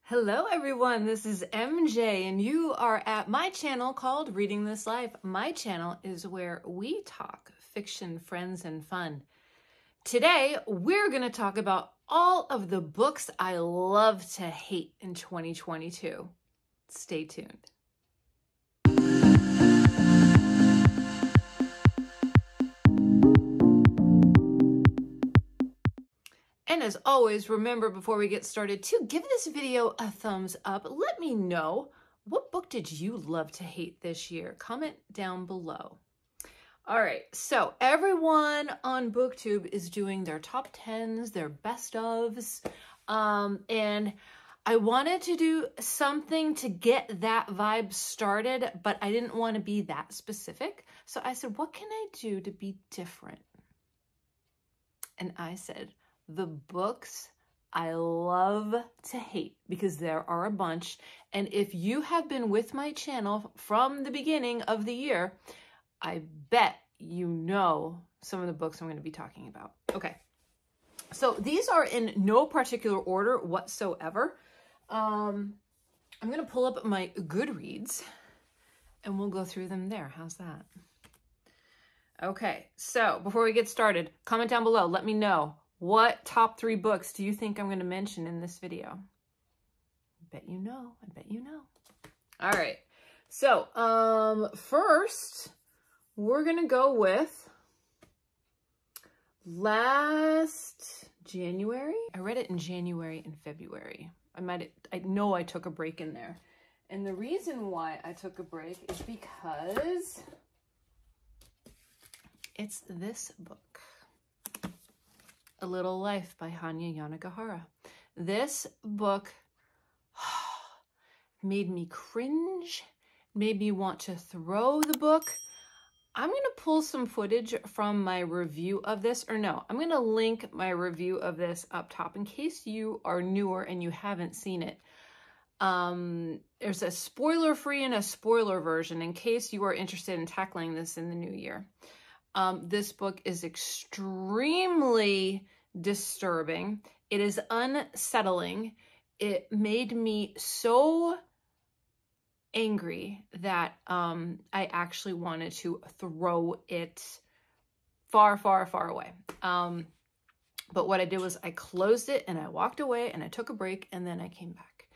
Hello everyone, this is MJ and you are at my channel called Reading This Life. My channel is where we talk fiction, friends, and fun. Today, we're going to talk about all of the books I love to hate in 2022. Stay tuned. And as always, remember before we get started to give this video a thumbs up. Let me know, what book did you love to hate this year? Comment down below. All right, so everyone on BookTube is doing their top 10s, their best ofs, and I wanted to do something to get that vibe started, but I didn't want to be that specific. So I said, what can I do to be different? And I said, the books I love to hate, because there are a bunch. And if you have been with my channel from the beginning of the year, I bet you know some of the books I'm going to be talking about. Okay, so these are in no particular order whatsoever. I'm going to pull up my Goodreads and we'll go through them there. How's that? Okay, so before we get started, comment down below. Let me know, what top 3 books do you think I'm going to mention in this video? I bet you know. I bet you know. All right. So, first, we're going to go with last January. I read it in January and February. I know I took a break in there. And the reason why I took a break is because it's this book. A Little Life by Hanya Yanagihara. This book made me cringe, made me want to throw the book. I'm going to pull some footage from my review of this, or no, I'm going to link my review of this up top in case you are newer and you haven't seen it. There's a spoiler-free and a spoiler version in case you are interested in tackling this in the new year. This book is extremely disturbing. It is unsettling. It made me so angry that I actually wanted to throw it far, far, far away. But what I did was I closed it and I walked away and I took a break and then I came back.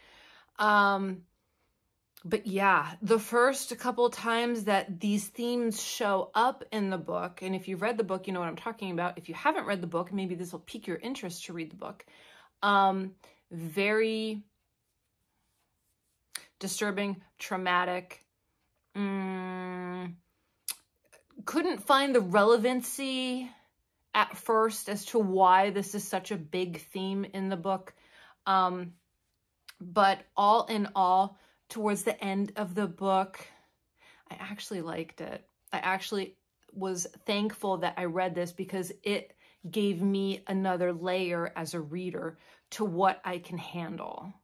But yeah, the first couple times that these themes show up in the book, and if you've read the book, you know what I'm talking about. If you haven't read the book, maybe this will pique your interest to read the book. Very disturbing, traumatic. Couldn't find the relevancy at first as to why this is such a big theme in the book. But all in all, towards the end of the book, I actually liked it. I actually was thankful that I read this because it gave me another layer as a reader to what I can handle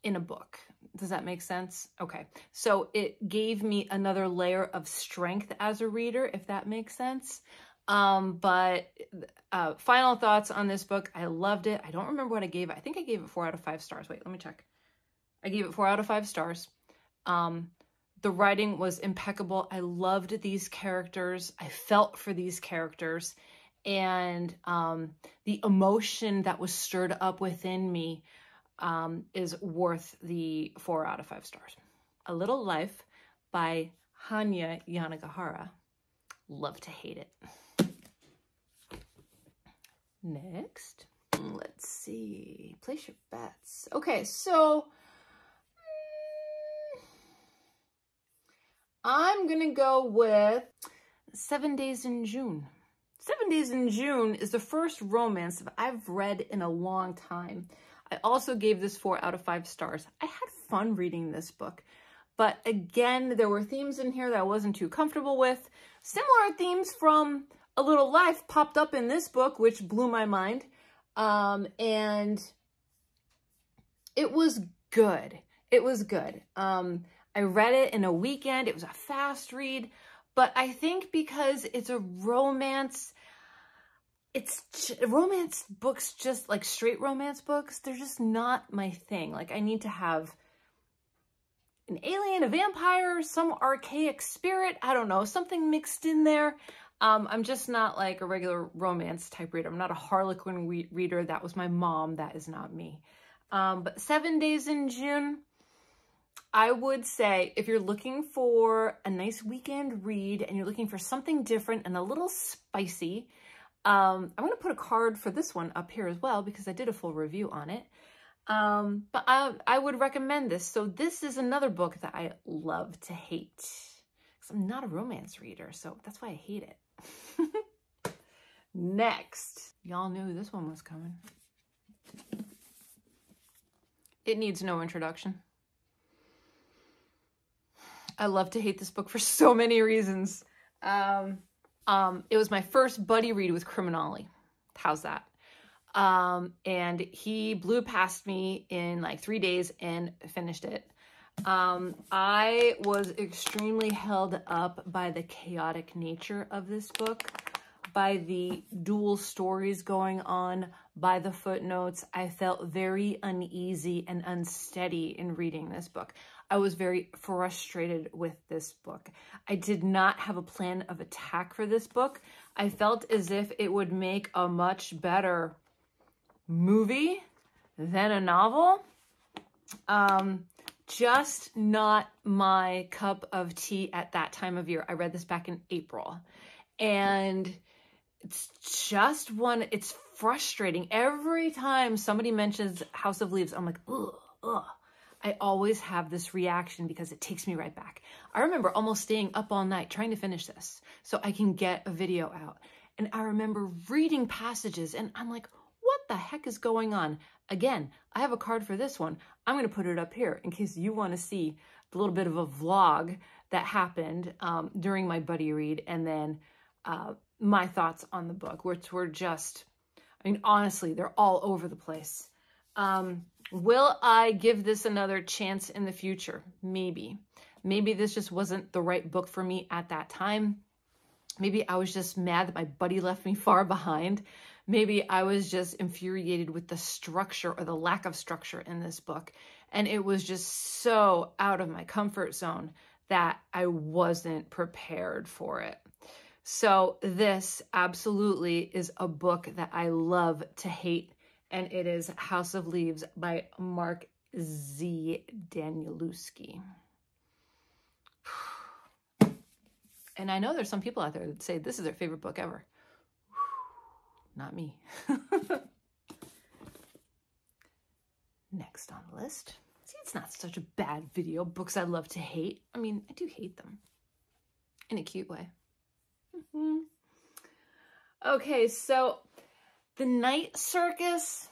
in a book. Does that make sense? Okay. So it gave me another layer of strength as a reader, if that makes sense. But final thoughts on this book. I loved it. I don't remember what I gave it. I think I gave it 4 out of 5 stars. Wait, let me check. I gave it 4 out of 5 stars. The writing was impeccable. I loved these characters. I felt for these characters. And the emotion that was stirred up within me is worth the 4 out of 5 stars. A Little Life by Hanya Yanagihara. Love to hate it. Next, let's see. Place your bets. Okay, so I'm going to go with 7 Days in June. 7 Days in June is the first romance that I've read in a long time. I also gave this 4 out of 5 stars. I had fun reading this book, but again, there were themes in here that I wasn't too comfortable with. Similar themes from A Little Life popped up in this book, which blew my mind. And it was good. It was good. I read it in a weekend. It was a fast read, but I think because it's a romance, romance books, just like straight romance books, they're just not my thing. Like, I need to have an alien, a vampire, some archaic spirit, I don't know, something mixed in there. I'm just not like a regular romance type reader. I'm not a Harlequin reader. That was my mom. That is not me. But 7 Days in June, I would say if you're looking for a nice weekend read and you're looking for something different and a little spicy, I'm going to put a card for this one up here as well because I did a full review on it. But I would recommend this. So this is another book that I love to hate because I'm not a romance reader. So that's why I hate it. Next, y'all knew this one was coming. It needs no introduction. I love to hate this book for so many reasons. It was my first buddy read with Criminale. How's that? And he blew past me in like 3 days and finished it. I was extremely held up by the chaotic nature of this book, by the dual stories going on, by the footnotes. I felt very uneasy and unsteady in reading this book. I was very frustrated with this book. I did not have a plan of attack for this book. I felt as if it would make a much better movie than a novel. Just not my cup of tea at that time of year. I read this back in April, and it's just it's frustrating. Every time somebody mentions House of Leaves, I'm like, ugh, ugh. I always have this reaction because it takes me right back. I remember almost staying up all night trying to finish this so I can get a video out. And I remember reading passages and I'm like, what the heck is going on? Again, I have a card for this one. I'm going to put it up here in case you want to see the little bit of a vlog that happened during my buddy read, and then my thoughts on the book, which were just, I mean, honestly, they're all over the place. Will I give this another chance in the future? Maybe. Maybe this just wasn't the right book for me at that time. Maybe I was just mad that my buddy left me far behind. Maybe I was just infuriated with the structure or the lack of structure in this book. And it was just so out of my comfort zone that I wasn't prepared for it. So this absolutely is a book that I love to hate. And it is House of Leaves by Mark Z. Danielewski. And I know there's some people out there that say this is their favorite book ever. Not me. Next on the list. See, it's not such a bad video. Books I love to hate. I mean, I do hate them. In a cute way. Okay, so The Night Circus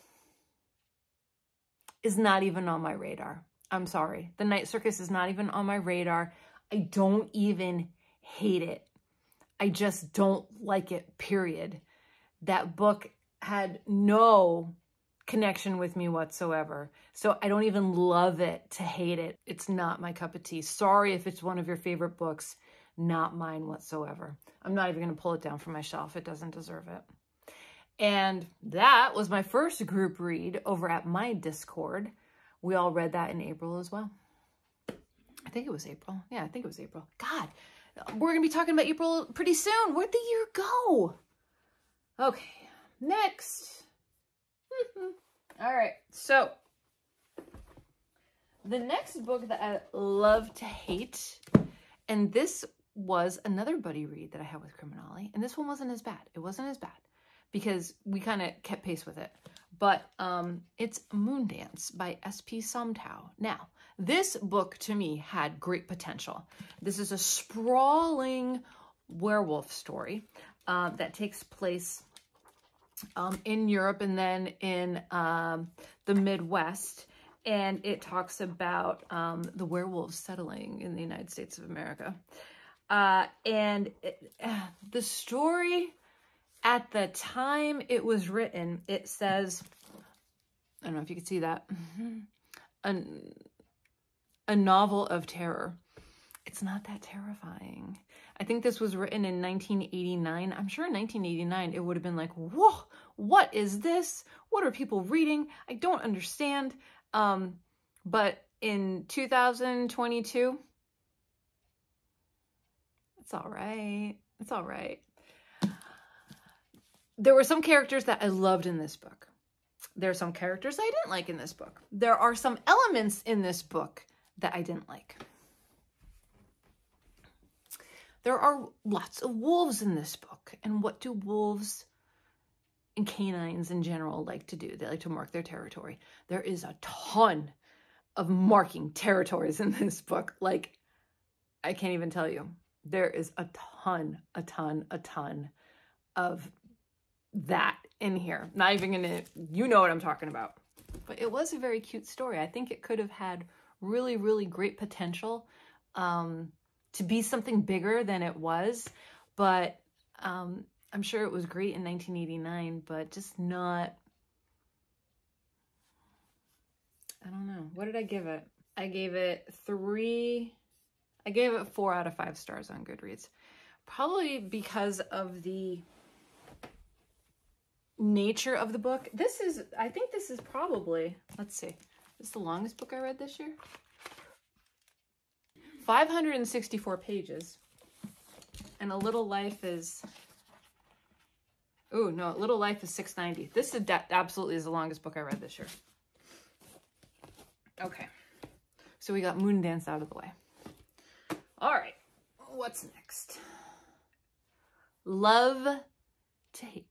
is not even on my radar. I'm sorry. The Night Circus is not even on my radar. I don't even hate it. I just don't like it, period. That book had no connection with me whatsoever. So I don't even love it to hate it. It's not my cup of tea. Sorry if it's one of your favorite books. Not mine whatsoever. I'm not even going to pull it down from my shelf. It doesn't deserve it. And that was my first group read over at my Discord. We all read that in April as well. I think it was April. Yeah, I think it was April. God, we're going to be talking about April pretty soon. Where'd the year go? Okay, next. All right, so the next book that I love to hate, and this was another buddy read that I had with Criminale, and this one wasn't as bad. It wasn't as bad because we kind of kept pace with it. But it's Moondance by S.P. Somtow. Now, this book to me had great potential. This is a sprawling werewolf story that takes place in Europe and then in the Midwest. And it talks about the werewolves settling in the United States of America. And the story, at the time it was written, it says, I don't know if you can see that, a novel of terror. It's not that terrifying. I think this was written in 1989. I'm sure in 1989 it would have been like, whoa, what is this? What are people reading? I don't understand. But in 2022, it's all right. It's all right. There were some characters that I loved in this book. There are some characters I didn't like in this book. There are some elements in this book that I didn't like. There are lots of wolves in this book. And what do wolves and canines in general like to do? They like to mark their territory. There is a ton of marking territories in this book. Like, I can't even tell you. There is a ton of that in here. Not even gonna, you know what I'm talking about. But it was a very cute story. I think it could have had really, really great potential to be something bigger than it was. But I'm sure it was great in 1989, but just not, I don't know. What did I give it? I gave it 4 out of 5 stars on Goodreads. Probably because of the nature of the book. I think this is probably, let's see, this is the longest book I read this year. 564 pages. And A Little Life is, oh no, A Little Life is 690. This is absolutely is the longest book I read this year. Okay, so we got Moondance out of the way. All right, what's next? Love to Hate.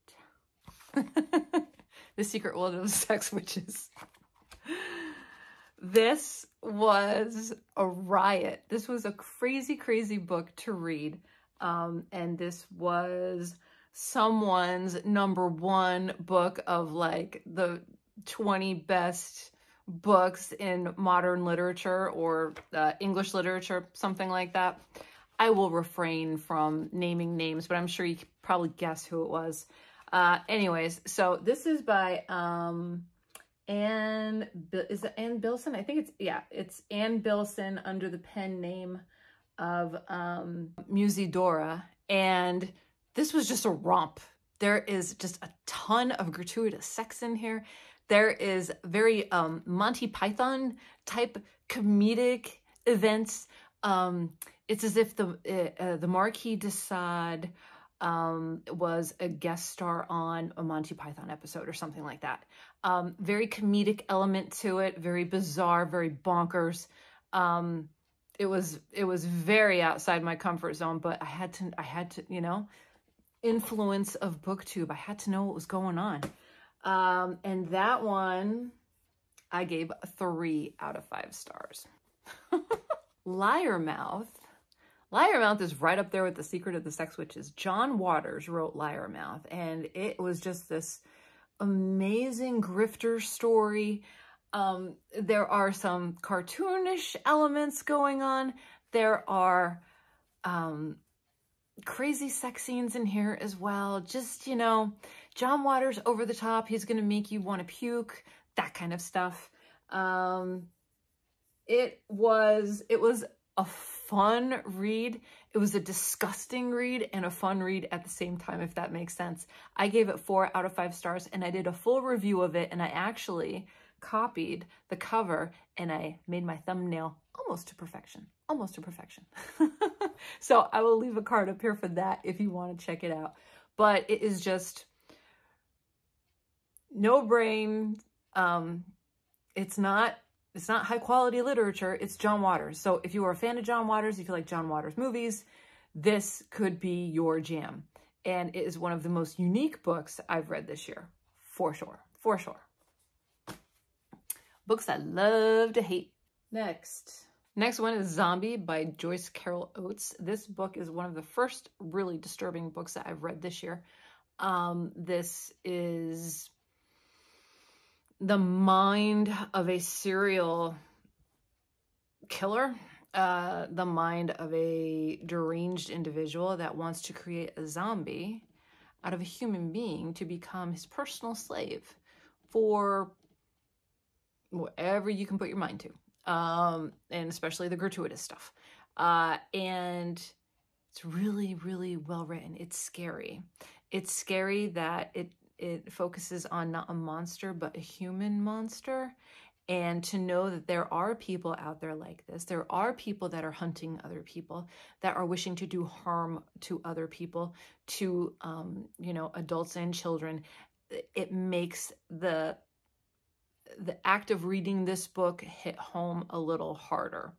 The Secret World of Sex Witches. This was a riot. This was a crazy, crazy book to read. And this was someone's #1 book of like the 20 best books in modern literature or English literature, something like that. I will refrain from naming names, but I'm sure you could probably guess who it was. Anyways, so this is by is it Ann Bilson? I think it's, yeah, it's Ann Bilson under the pen name of Musidora. And this was just a romp. There is just a ton of gratuitous sex in here. There is very Monty Python type comedic events. It's as if the Marquis de Sade was a guest star on a Monty Python episode or something like that. Very comedic element to it, very bizarre, very bonkers. It was very outside my comfort zone, but I had to, you know, influence of BookTube. I had to know what was going on. And that one I gave 3 out of 5 stars. Liarmouth. Liarmouth is right up there with The Secret of the Sex Witches. John Waters wrote Liarmouth, and it was just this amazing grifter story. There are some cartoonish elements going on. There are crazy sex scenes in here as well. Just, you know, John Waters over the top. He's going to make you want to puke, that kind of stuff. It was a fun read. It was a disgusting read and a fun read at the same time, if that makes sense. I gave it 4 out of 5 stars, and I did a full review of it, and I actually copied the cover and I made my thumbnail almost to perfection. Almost to perfection. So I will leave a card up here for that if you want to check it out. But it is just no brain. It's not high quality literature. It's John Waters. So if you are a fan of John Waters, if you like John Waters movies, this could be your jam. And it is one of the most unique books I've read this year. For sure. For sure. Books I love to hate. Next one is Zombie by Joyce Carol Oates. This book is one of the first really disturbing books that I've read this year. This is the mind of a serial killer, the mind of a deranged individual that wants to create a zombie out of a human being to become his personal slave for whatever you can put your mind to, and especially the gratuitous stuff. And it's really, really well written. It's scary. It's scary that it focuses on not a monster, but a human monster. And to know that there are people out there like this, there are people that are hunting other people, that are wishing to do harm to other people, to, you know, adults and children. It makes the act of reading this book hit home a little harder,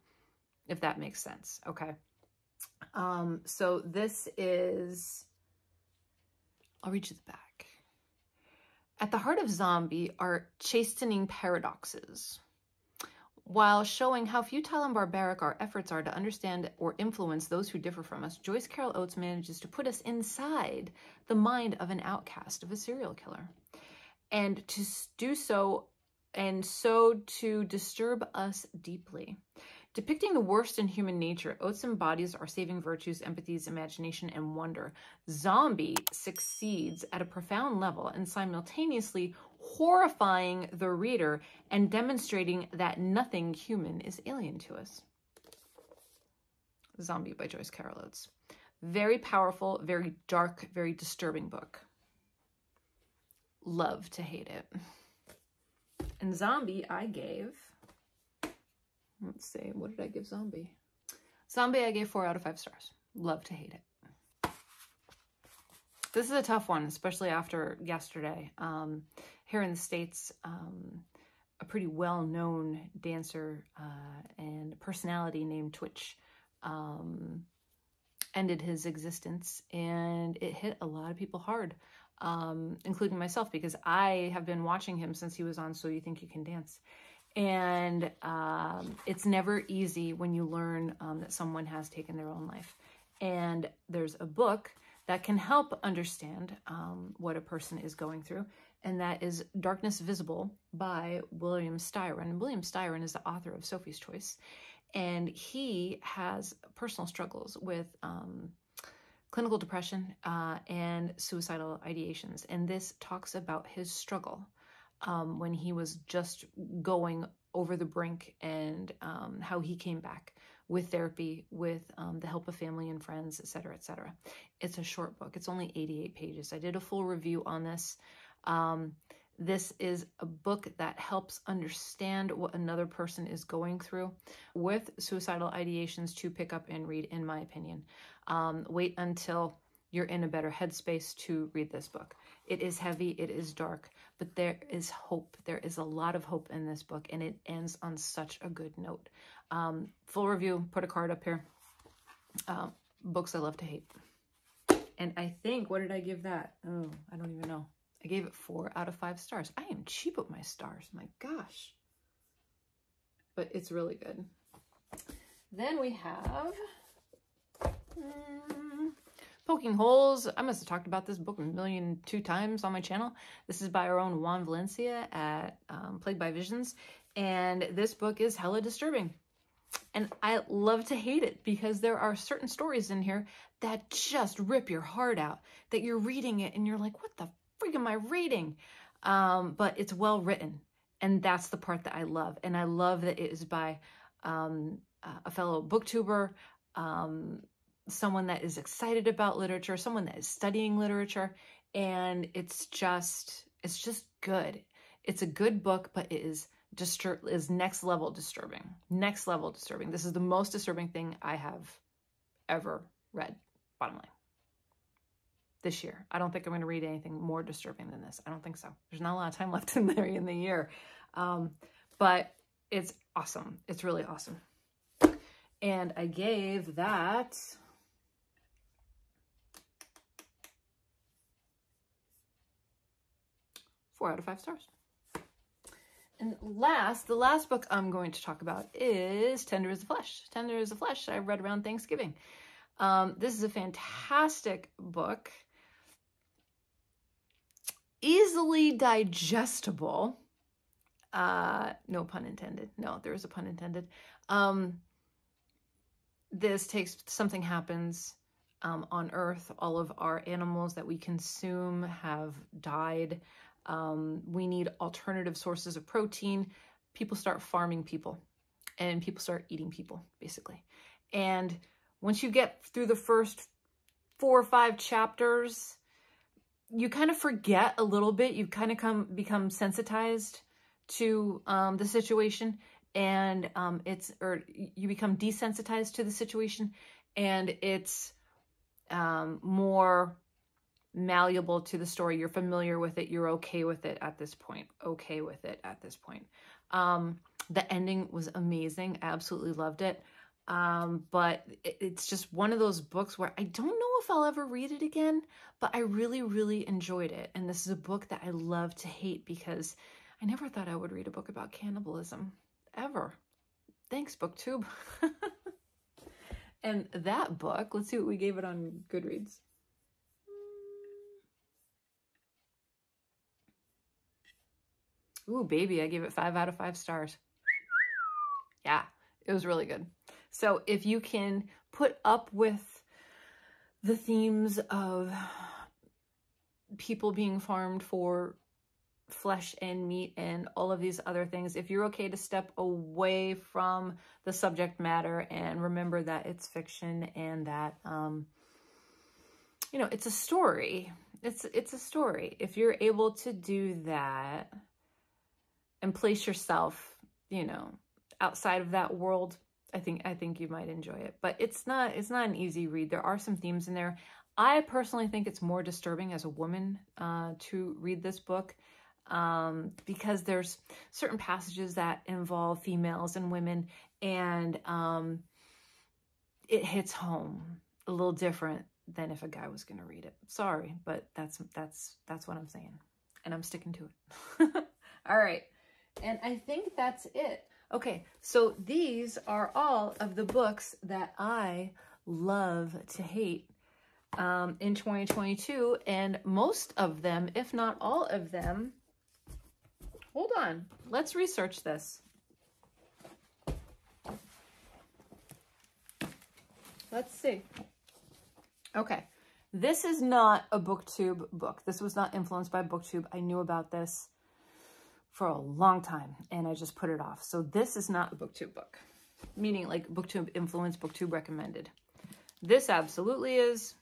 if that makes sense. Okay. So this is, I'll read you the back. At the heart of Zombie are chastening paradoxes. While showing how futile and barbaric our efforts are to understand or influence those who differ from us, Joyce Carol Oates manages to put us inside the mind of an outcast, of a serial killer, and to do so, and so to disturb us deeply. Depicting the worst in human nature, Oates embodies our saving virtues, empathies, imagination, and wonder. Zombie succeeds at a profound level and simultaneously horrifying the reader and demonstrating that nothing human is alien to us. Zombie by Joyce Carol Oates. Very powerful, very dark, very disturbing book. Love to hate it. And Zombie I gave... Let's see, what did I give Zombie? Zombie I gave 4 out of 5 stars. Love to hate it. This is a tough one, especially after yesterday. Here in the States, a pretty well-known dancer and personality named Twitch ended his existence, and it hit a lot of people hard, including myself, because I have been watching him since he was on So You Think You Can Dance. And it's never easy when you learn that someone has taken their own life. And there's a book that can help understand what a person is going through, and that is Darkness Visible by William Styron. And William Styron is the author of Sophie's Choice, and he has personal struggles with clinical depression and suicidal ideations. And this talks about his struggle when he was just going over the brink, and how he came back with therapy, with the help of family and friends, etc., etc. It's a short book. It's only 88 pages. I did a full review on this. This is a book that helps understand what another person is going through with suicidal ideations to pick up and read, in my opinion. Wait until you're in a better headspace to read this book. It is heavy, it is dark, but there is hope. There is a lot of hope in this book, and it ends on such a good note. Full review, put a card up here. Books I love to hate. And I think, what did I give that? Oh, I don't even know. I gave it 4 out of 5 stars. I am cheap with my stars, my gosh. But it's really good. Then we have... Poking Holes. I must have talked about this book 1,000,002 times on my channel. This is by our own Juan Valencia at Plagued by Visions. And this book is hella disturbing. And I love to hate it because there are certain stories in here that just rip your heart out. That you're reading it and you're like, what the freak am I reading? But it's well written. And that's the part that I love. And I love that it is by a fellow booktuber, someone that is excited about literature, someone that is studying literature, and it's just good. It's a good book, but it is next level disturbing. Next level disturbing. This is the most disturbing thing I have ever read, bottom line. This year. I don't think I'm going to read anything more disturbing than this. I don't think so. There's not a lot of time left in the year. But it's awesome. It's really awesome. And I gave that... 4 out of 5 stars. And the last book I'm going to talk about is Tender as a Flesh. Tender as a Flesh, I read around Thanksgiving. This is a fantastic book. Easily digestible. No pun intended. No, there is a pun intended. This takes, something happens on Earth. All of our animals that we consume have died. We need alternative sources of protein. People start farming people, and people start eating people, basically. And once you get through the first 4 or 5 chapters, you kind of forget a little bit. You kind of become sensitized to the situation, and you become desensitized to the situation, and it's more malleable to the story. You're familiar with it. You're okay with it at this point. The ending was amazing. I absolutely loved it. But it's just one of those books where I don't know if I'll ever read it again, but I really, really enjoyed it. And this is a book that I love to hate because I never thought I would read a book about cannibalism, ever. Thanks, BookTube. And that book, let's see what we gave it on Goodreads. Ooh, baby, I gave it 5 out of 5 stars. Yeah, it was really good. So if you can put up with the themes of people being farmed for flesh and meat and all of these other things, if you're okay to step away from the subject matter and remember that it's fiction and that, you know, it's a story. It's a story. If you're able to do that and place yourself, you know, outside of that world, I think you might enjoy it. But it's not an easy read. There are some themes in there. I personally think it's more disturbing as a woman to read this book because there's certain passages that involve females and women, and it hits home a little different than if a guy was going to read it. Sorry, but that's what I'm saying, and I'm sticking to it. All right, and I think that's it. Okay, so these are all of the books that I love to hate in 2022, and most of them, if not all of them, hold on, let's research this. Let's see. Okay, this is not a BookTube book. This was not influenced by BookTube. I knew about this for a long time, and I just put it off. So this is not a BookTube book, meaning like BookTube influenced, BookTube recommended. This absolutely is.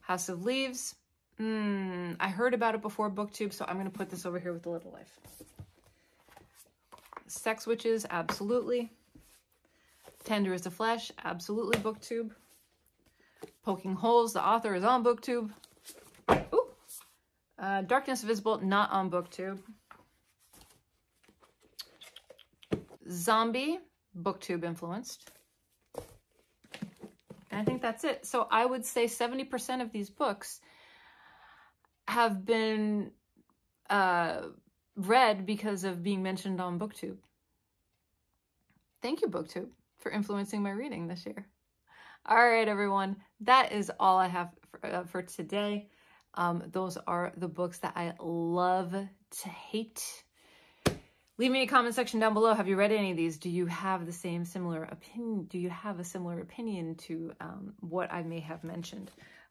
House of Leaves. I heard about it before BookTube, so I'm going to put this over here with The Little Life. Sex Witches, absolutely. Tender as the Flesh, absolutely BookTube. Poking Holes, the author is on BookTube. Ooh. Darkness Visible, not on BookTube. Zombie, BookTube influenced. And I think that's it. So I would say 70% of these books have been read because of being mentioned on BookTube. Thank you, BookTube, for influencing my reading this year. All right, everyone, that is all I have for today. Those are the books that I love to hate. Leave me a comment section down below. Have you read any of these? Do you have the similar opinion? Do you have a similar opinion to what I may have mentioned?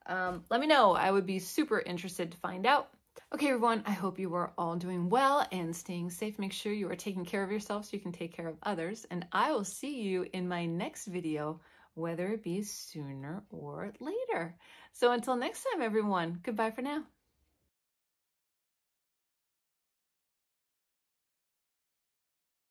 Let me know. I would be super interested to find out. Okay, everyone, I hope you are all doing well and staying safe. Make sure you are taking care of yourself so you can take care of others. And I will see you in my next video, whether it be sooner or later. So until next time, everyone, goodbye for now.